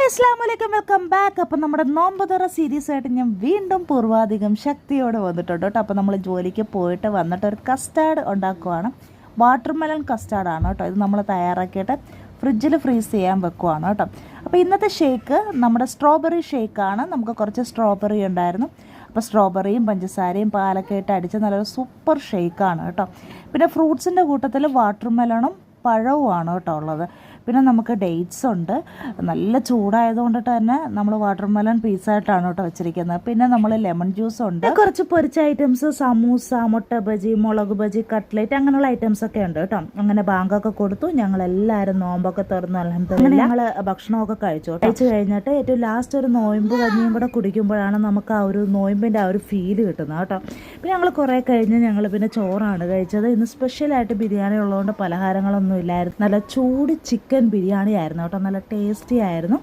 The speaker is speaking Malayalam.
അസ്സലാമു അലൈക്കും, വെൽക്കം ബാക്ക്. അപ്പം നമ്മുടെ നോമ്പുതുറ സീരീസ് ആയിട്ട് ഞാൻ വീണ്ടും പൂർവാധികം ശക്തിയോടെ വന്നിട്ടുണ്ട് കേട്ടോ. അപ്പോൾ നമ്മൾ ജോലിക്ക് പോയിട്ട് വന്നിട്ട് ഒരു കസ്റ്റാർഡ് ഉണ്ടാക്കുവാണ്. വാട്ടർമെലൺ കസ്റ്റാർഡാണ് കേട്ടോ. ഇത് നമ്മൾ തയ്യാറാക്കിയിട്ട് ഫ്രിഡ്ജിൽ ഫ്രീസ് ചെയ്യാൻ വെക്കുവാണ് കേട്ടോ. അപ്പോൾ ഇന്നത്തെ ഷേക്ക് നമ്മുടെ സ്ട്രോബെറി ഷേക്കാണ്. നമുക്ക് കുറച്ച് സ്ട്രോബെറി ഉണ്ടായിരുന്നു. അപ്പോൾ സ്ട്രോബെറിയും പഞ്ചസാരയും പാലൊക്കെ ഇട്ട് അടിച്ച് നല്ലൊരു സൂപ്പർ ഷേക്കാണ് കേട്ടോ. പിന്നെ ഫ്രൂട്ട്സിൻ്റെ കൂട്ടത്തിൽ വാട്ടർമെലണും പഴവുമാണ് കേട്ടോ ഉള്ളത്. പിന്നെ നമുക്ക് ഡേറ്റ്സ് ഉണ്ട്. നല്ല ചൂടായതുകൊണ്ടിട്ട് തന്നെ നമ്മൾ വാട്ടർമെലൺ പീസായിട്ടാണ് കേട്ടോ വെച്ചിരിക്കുന്നത്. പിന്നെ നമ്മൾ ലെമൺ ജ്യൂസ് ഉണ്ട്, കുറച്ച് പൊരിച്ച ഐറ്റംസ്, സമൂസ, മുട്ട ബജി, മുളക് ബജി, കട്ട്ലേറ്റ്, അങ്ങനെയുള്ള ഐറ്റംസ് ഒക്കെ ഉണ്ട് കേട്ടോ. അങ്ങനെ ബാങ്കൊക്കെ കൊടുത്തു. ഞങ്ങളെല്ലാവരും നോമ്പൊക്കെ തുറന്നു. അൽഹംദുലില്ലാഹ് ഞങ്ങൾ ഭക്ഷണമൊക്കെ കഴിച്ചു കഴിഞ്ഞിട്ട് ഏറ്റവും ലാസ്റ്റ് ഒരു നോയമ്പ് കഞ്ഞിയും കൂടെ കുടിക്കുമ്പോഴാണ് നമുക്ക് ആ ഒരു നോയമ്പിൻ്റെ ആ ഒരു ഫീല് കിട്ടുന്നത് കേട്ടോ. പിന്നെ ഞങ്ങൾ കുറേ കഴിഞ്ഞ് ഞങ്ങൾ പിന്നെ ചോറാണ് കഴിച്ചത്. ഇന്ന് സ്പെഷ്യലായിട്ട് ബിരിയാണി ഉള്ളതുകൊണ്ട് പലഹാരങ്ങളൊന്നും ഇല്ലായിരുന്നു. നല്ല ചൂട് ചിക്കൻ ബിരിയാണി ആയിരുന്നു കേട്ടോ. നല്ല ടേസ്റ്റി ആയിരുന്നു.